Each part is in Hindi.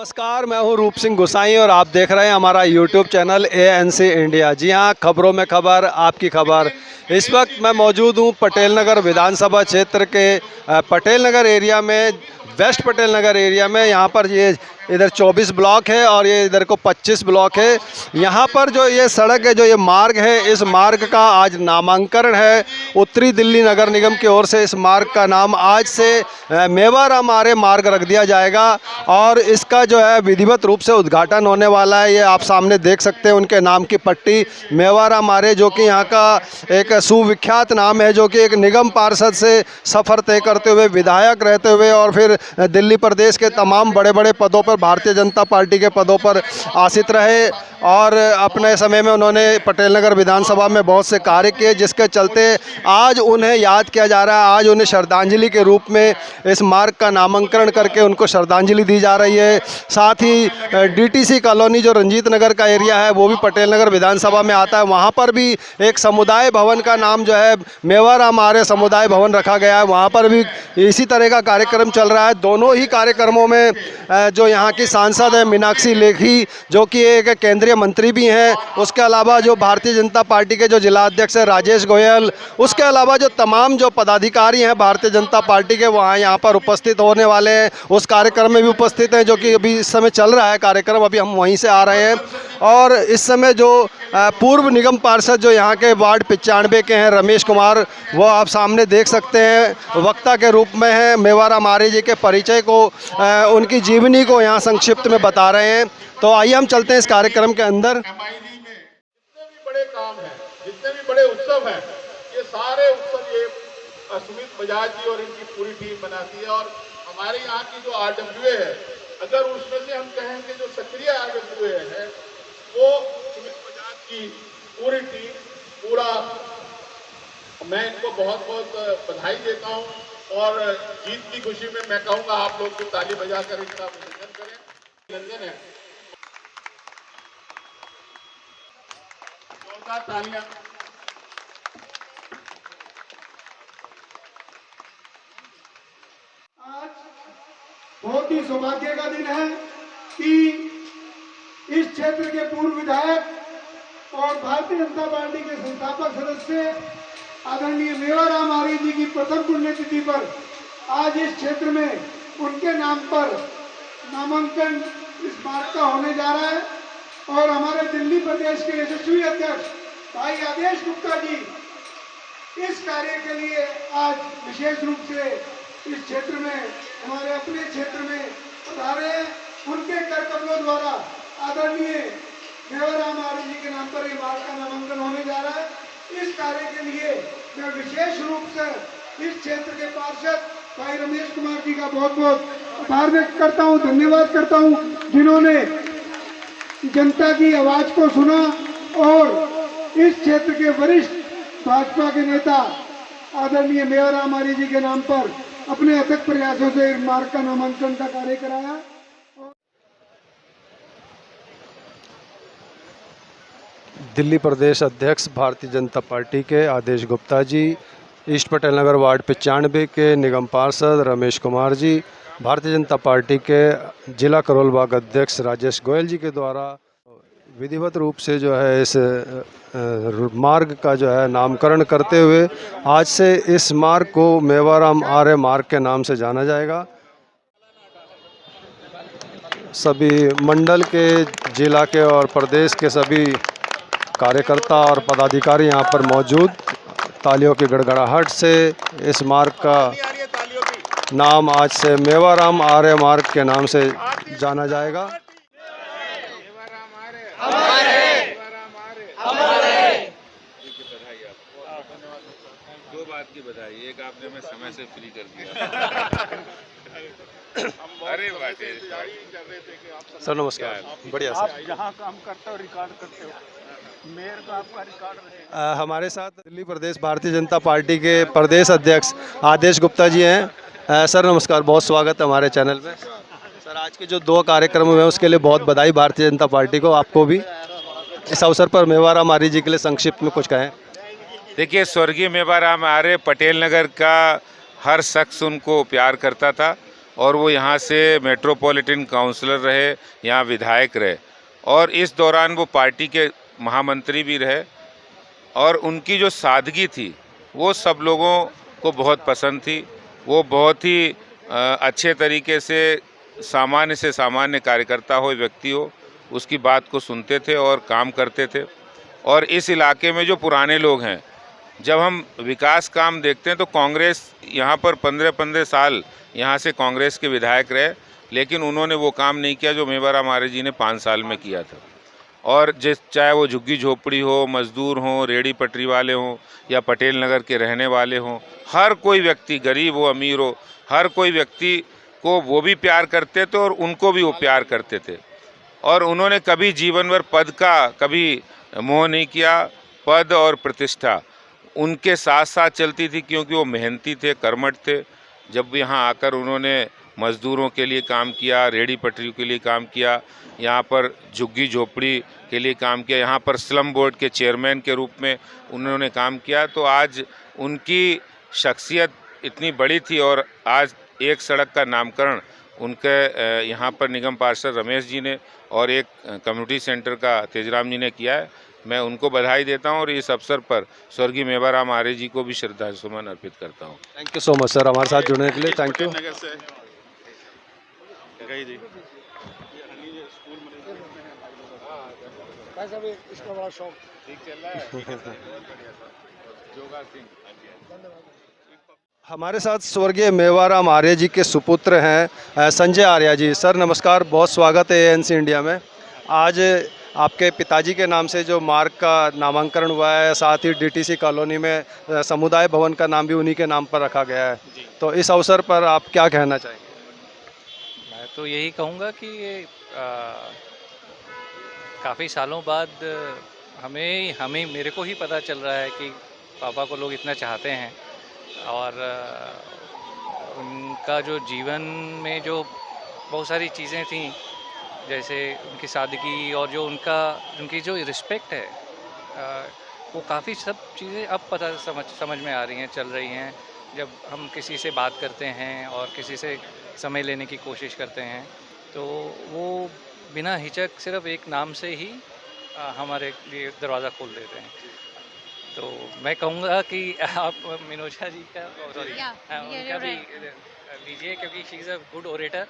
नमस्कार, मैं हूं रूप सिंह गुसाई और आप देख रहे हैं हमारा यूट्यूब चैनल ANC इंडिया। जी हां, खबरों में खबर, आपकी खबर। इस वक्त मैं मौजूद हूं पटेल नगर विधानसभा क्षेत्र के पटेल नगर एरिया में, वेस्ट पटेल नगर एरिया में। यहां पर ये इधर 24 ब्लॉक है और ये इधर को 25 ब्लॉक है। यहाँ पर जो ये सड़क है, जो ये मार्ग है, इस मार्ग का आज नामांकन है। उत्तरी दिल्ली नगर निगम की ओर से इस मार्ग का नाम आज से मेवाराम आर्य मार्ग रख दिया जाएगा और इसका जो है विधिवत रूप से उद्घाटन होने वाला है। ये आप सामने देख सकते हैं उनके नाम की पट्टी, मेवाराम आर्य, जो कि यहाँ का एक सुविख्यात नाम है, जो कि एक निगम पार्षद से सफ़र तय करते हुए, विधायक रहते हुए और फिर दिल्ली प्रदेश के तमाम बड़े बड़े पदों पर, भारतीय जनता पार्टी के पदों पर आसीत रहे और अपने समय में उन्होंने पटेल नगर विधानसभा में बहुत से कार्य किए, जिसके चलते आज उन्हें याद किया जा रहा है। आज उन्हें श्रद्धांजलि के रूप में इस मार्ग का नामांकन करके उनको श्रद्धांजलि दी जा रही है। साथ ही DTC कॉलोनी, जो रंजीत नगर का एरिया है, वो भी पटेल नगर विधानसभा में आता है। वहाँ पर भी एक समुदाय भवन का नाम जो है मेवाराम आर्य समुदाय भवन रखा गया है। वहाँ पर भी इसी तरह का कार्यक्रम चल रहा है। दोनों ही कार्यक्रमों में जो यहाँ की सांसद है मीनाक्षी लेखी, जो कि एक केंद्रीय मंत्री भी हैं, उसके अलावा जो भारतीय जनता पार्टी के जो जिला अध्यक्ष है राजेश गोयल, उसके अलावा जो तमाम जो पदाधिकारी हैं भारतीय जनता पार्टी के, वहाँ यहाँ पर उपस्थित होने वाले हैं। उस कार्यक्रम में भी उपस्थित हैं, जो कि अभी इस समय चल रहा है कार्यक्रम, अभी हम वहीं से आ रहे हैं। और इस समय जो पूर्व निगम पार्षद जो यहाँ के वार्ड 95 के हैं, रमेश कुमार, वो आप सामने देख सकते हैं, वक्ता के रूप में हैं। मेवाराम आर्य जी के परिचय को, उनकी जीवनी को यहाँ संक्षिप्त में बता रहे हैं। तो आइए हम चलते हैं इस कार्यक्रम के अंदर। जितने भी बड़े काम हैं, जितने भी बड़े उत्सव हैं, ये सारे उत्सव ये सुमित बजाज जी और इनकी पूरी टीम बनाती है। और हमारे यहाँ की जो RWA है, अगर उसमें से हम कहें कि जो सक्रिय RWA है, वो सुमित बजाज की पूरी टीम, पूरा, मैं इनको बहुत बहुत बधाई देता हूँ। और जीत की खुशी में मैं कहूँगा आप लोग भी ताली बजाकर इनका अभिनंदन करें। अभिनंदन है, जोरदार तालियां। आज बहुत ही सौभाग्य का दिन है कि इस क्षेत्र के पूर्व विधायक और भारतीय जनता पार्टी के संस्थापक सदस्य आदरणीय मेवाराम आर्य जी की प्रथम पुण्यतिथि पर आज इस क्षेत्र में उनके नाम पर नामांकन इस मार्ग का होने जा रहा है। और हमारे दिल्ली प्रदेश के यशस्वी अध्यक्ष भाई आदेश गुप्ता जी इस कार्य के लिए आज विशेष रूप से इस क्षेत्र में, हमारे अपने क्षेत्र में पधारे हैं। उनके कर कमलों द्वारा आदरणीय मेवाराम आर्य जी के नाम पर ये मार्ग का नामांकन होने जा रहा है। इस कार्य के लिए मैं विशेष रूप से इस क्षेत्र के पार्षद भाई रमेश कुमार जी का बहुत बहुत आभार व्यक्त करता हूँ, धन्यवाद करता हूँ, जिन्होंने जनता की आवाज को सुना और इस क्षेत्र के वरिष्ठ भाजपा के नेता आदरणीय मेवाराम आर्य जी के नाम पर अपने अथक प्रयासों से मार्ग का नामांकन का कार्य कराया। दिल्ली प्रदेश अध्यक्ष भारतीय जनता पार्टी के आदेश गुप्ता जी, ईस्ट पटेल नगर वार्ड 95 के निगम पार्षद रमेश कुमार जी, भारतीय जनता पार्टी के जिला करोलबाग अध्यक्ष राजेश गोयल जी के द्वारा विधिवत रूप से जो है इस मार्ग का जो है नामकरण करते हुए आज से इस मार्ग को मेवाराम आर्य मार्ग के नाम से जाना जाएगा। सभी मंडल के, जिला के और प्रदेश के सभी कार्यकर्ता और पदाधिकारी यहाँ पर मौजूद। तालियों की गड़गड़ाहट से इस मार्ग का नाम आज से मेवाराम आर्य मार्ग के नाम से जाना जाएगा। दो बात की बधाई, एक आपने मैं समय से फ्री कर दिया। अरे सर नमस्कार, बढ़िया सर। यहाँ काम करते हो, रिकॉर्ड करते हो, मेयर का आपका रिकॉर्ड हमारे साथ दिल्ली प्रदेश भारतीय जनता पार्टी के प्रदेश अध्यक्ष आदेश गुप्ता जी हैं। सर नमस्कार, बहुत स्वागत है हमारे चैनल में। सर आज के जो 2 कार्यक्रम हुए हैं उसके लिए बहुत बधाई भारतीय जनता पार्टी को, आपको भी। इस अवसर पर मेवाराम आर्य जी के लिए संक्षिप्त में कुछ कहें। देखिए, स्वर्गीय मेवाराम आर्य पटेल नगर का हर शख्स उनको प्यार करता था और वो यहाँ से मेट्रोपॉलिटन काउंसलर रहे, यहाँ विधायक रहे, और इस दौरान वो पार्टी के महामंत्री भी रहे। और उनकी जो सादगी थी वो सब लोगों को बहुत पसंद थी। वो बहुत ही अच्छे तरीके से सामान्य कार्यकर्ता हो, व्यक्ति हो, उसकी बात को सुनते थे और काम करते थे। और इस इलाके में जो पुराने लोग हैं, जब हम विकास काम देखते हैं तो कांग्रेस यहाँ पर 15-15 साल यहाँ से कांग्रेस के विधायक रहे, लेकिन उन्होंने वो काम नहीं किया जो मेवाराम आर्य जी ने 5 साल में किया था। और चाहे वो झुग्गी झोपड़ी हो, मजदूर हों, रेहड़ी पटरी वाले हों या पटेल नगर के रहने वाले हों, हर कोई व्यक्ति, गरीब हो अमीर हो, हर कोई व्यक्ति को वो भी प्यार करते थे और उनको भी वो प्यार करते थे। और उन्होंने कभी जीवन भर पद का कभी मोह नहीं किया। पद और प्रतिष्ठा उनके साथ साथ चलती थी, क्योंकि वो मेहनती थे, कर्मठ थे। जब यहाँ आकर उन्होंने मज़दूरों के लिए काम किया, रेहड़ी पटरी के लिए काम किया, यहाँ पर झुग्गी झोपड़ी के लिए काम किया, यहाँ पर स्लम बोर्ड के चेयरमैन के रूप में उन्होंने काम किया, तो आज उनकी शख्सियत इतनी बड़ी थी। और आज एक सड़क का नामकरण उनके यहाँ पर निगम पार्षद रमेश जी ने और एक कम्युनिटी सेंटर का तेजराम जी ने किया है। मैं उनको बधाई देता हूँ और इस अवसर पर स्वर्गीय मेवाराम आर्य जी को भी श्रद्धासुमन अर्पित करता हूँ। Thank you so much sir हमारे साथ जुड़ने के लिए। Thank you. इसका बड़ा शौक हमारे साथ स्वर्गीय मेवाराम आर्य जी के सुपुत्र हैं संजय आर्य जी। सर नमस्कार, बहुत स्वागत है एएनसी इंडिया में। आज आपके पिताजी के नाम से जो मार्ग का नामांकन हुआ है, साथ ही डीटीसी कॉलोनी में समुदाय भवन का नाम भी उन्हीं के नाम पर रखा गया है, तो इस अवसर पर आप क्या कहना चाहेंगे? मैं तो यही कहूँगा कि ये काफ़ी सालों बाद हमें मेरे को ही पता चल रहा है कि पापा को लोग इतना चाहते हैं। और उनका जो जीवन में जो बहुत सारी चीज़ें थी, जैसे उनकी सादगी और जो उनकी जो रिस्पेक्ट है, वो काफ़ी सब चीज़ें अब समझ में आ रही हैं, चल रही हैं। जब हम किसी से बात करते हैं और किसी से समय लेने की कोशिश करते हैं, तो वो बिना हिचक सिर्फ एक नाम से ही हमारे लिए दरवाज़ा खोल देते हैं। तो मैं कहूँगा कि आप मिनोजा जी का उनका भी लीजिए, क्योंकि she is a good orator.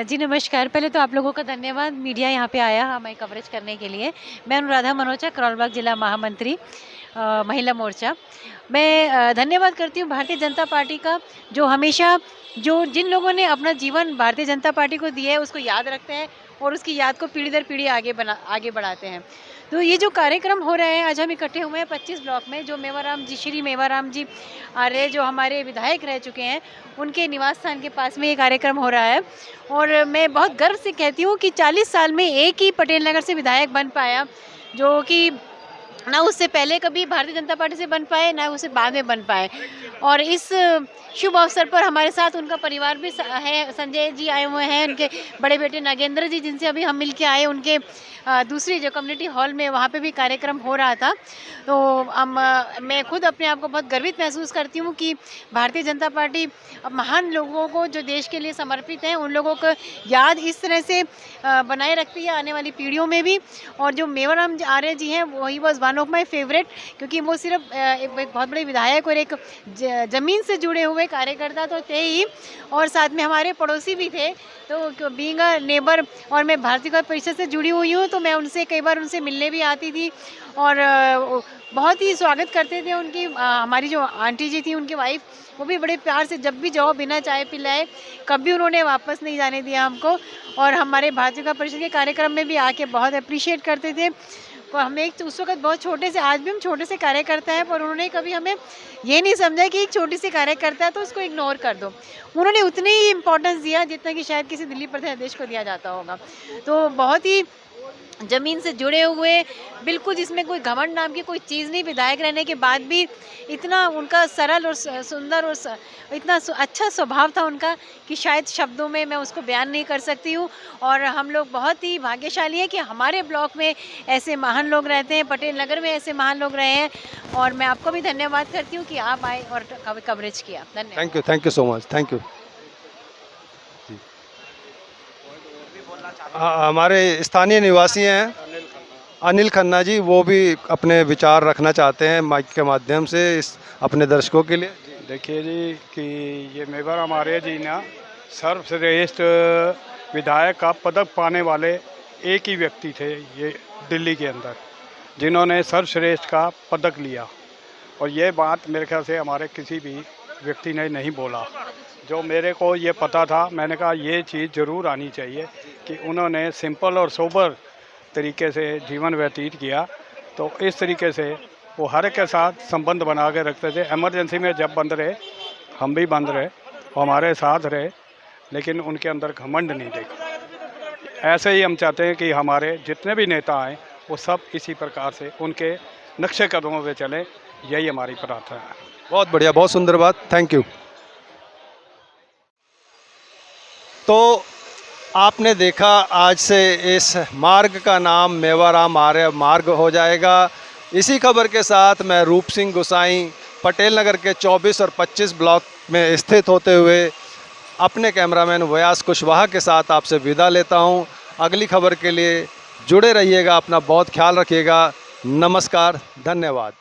जी नमस्कार। पहले तो आप लोगों का धन्यवाद, मीडिया यहाँ पे आया हमें कवरेज करने के लिए। मैं अनुराधा मनोचा, करोलबाग जिला महामंत्री महिला मोर्चा। मैं धन्यवाद करती हूँ भारतीय जनता पार्टी का, जो हमेशा जिन लोगों ने अपना जीवन भारतीय जनता पार्टी को दिया है उसको याद रखते हैं और उसकी याद को पीढ़ी दर पीढ़ी आगे बढ़ाते हैं। तो ये जो कार्यक्रम हो रहा है, आज हम इकट्ठे हुए हैं 25 ब्लॉक में, जो श्री मेवाराम जी आर्य जो हमारे विधायक रह चुके हैं, उनके निवास स्थान के पास में ये कार्यक्रम हो रहा है। और मैं बहुत गर्व से कहती हूँ कि 40 साल में एक ही पटेल नगर से विधायक बन पाया, जो कि ना उससे पहले कभी भारतीय जनता पार्टी से बन पाए, ना उससे बाद में बन पाए। और इस शुभ अवसर पर हमारे साथ उनका परिवार भी है। संजय जी आए हुए हैं, उनके बड़े बेटे नागेंद्र जी, जिनसे अभी हम मिल के आए, उनके दूसरी जो कम्युनिटी हॉल में वहाँ पे भी कार्यक्रम हो रहा था। तो मैं खुद अपने आप को बहुत गर्वित महसूस करती हूँ कि भारतीय जनता पार्टी महान लोगों को जो देश के लिए समर्पित हैं, उन लोगों को याद इस तरह से बनाए रखती है आने वाली पीढ़ियों में भी। और जो मेवाराम आर्य जी हैं, वो he was one of my favourite, क्योंकि वो सिर्फ एक बहुत बड़े विधायक और एक ज़मीन से जुड़े हुए कार्यकर्ता तो थे ही, और साथ में हमारे पड़ोसी भी थे। तो बीइंग अ नेबर, और मैं भारतीय परिषद से जुड़ी हुई हूँ, तो मैं उनसे कई बार उनसे मिलने भी आती थी और बहुत ही स्वागत करते थे उनकी। हमारी जो आंटी जी थी, उनकी वाइफ, वो भी बड़े प्यार से जब भी जाओ बिना चाय पिलाए कभी उन्होंने वापस नहीं जाने दिया हमको। और हमारे भारतीय परिषद के कार्यक्रम में भी आके बहुत अप्रिशिएट करते थे। और हमें उस वक्त बहुत छोटे से, आज भी हम छोटे से कार्यकर्ता हैं, पर उन्होंने कभी हमें ये नहीं समझा कि एक छोटी सी कार्यकर्ता है तो उसको इग्नोर कर दो। उन्होंने उतनी ही इम्पोर्टेंस दिया जितना कि शायद किसी दिल्ली प्रदेश को दिया जाता होगा। तो बहुत ही ज़मीन से जुड़े हुए, बिल्कुल जिसमें कोई घमंड नाम की कोई चीज़ नहीं। विधायक रहने के बाद भी इतना उनका सरल और सुंदर और इतना अच्छा स्वभाव था उनका कि शायद शब्दों में मैं उसको बयान नहीं कर सकती हूँ। और हम लोग बहुत ही भाग्यशाली हैं कि हमारे ब्लॉक में ऐसे महान लोग रहते हैं, पटेल नगर में ऐसे महान लोग रहे हैं। और मैं आपको भी धन्यवाद करती हूँ कि आप आए और कवरेज किया। धन्यवाद। Thank you so much, thank you. हमारे स्थानीय निवासी हैं अनिल खन्ना जी, वो भी अपने विचार रखना चाहते हैं माइक के माध्यम से इस अपने दर्शकों के लिए। देखिए जी कि ये मेवर हमारे जी ना सर्वश्रेष्ठ विधायक का पदक पाने वाले एक ही व्यक्ति थे ये दिल्ली के अंदर, जिन्होंने सर्वश्रेष्ठ का पदक लिया। और ये बात मेरे ख्याल से हमारे किसी भी व्यक्ति ने नहीं बोला। जो मेरे को ये पता था, मैंने कहा ये चीज़ ज़रूर आनी चाहिए कि उन्होंने सिंपल और सोबर तरीके से जीवन व्यतीत किया। तो इस तरीके से वो हर एक के साथ संबंध बना के रखते थे। इमरजेंसी में जब बंद रहे, हम भी बंद रहे, वो हमारे साथ रहे, लेकिन उनके अंदर घमंड नहीं देखा। ऐसे ही हम चाहते हैं कि हमारे जितने भी नेता आए वो सब इसी प्रकार से उनके नक्शे कदमों पे चलें, यही हमारी प्रार्थना है। बहुत बढ़िया, बहुत सुंदर बात, थैंक यू। तो आपने देखा, आज से इस मार्ग का नाम मेवाराम आर्य मार्ग हो जाएगा। इसी खबर के साथ मैं रूप सिंह गोसाई पटेल नगर के 24 और 25 ब्लॉक में स्थित होते हुए अपने कैमरामैन व्यास कुशवाहा के साथ आपसे विदा लेता हूं। अगली खबर के लिए जुड़े रहिएगा, अपना बहुत ख्याल रखिएगा। नमस्कार, धन्यवाद।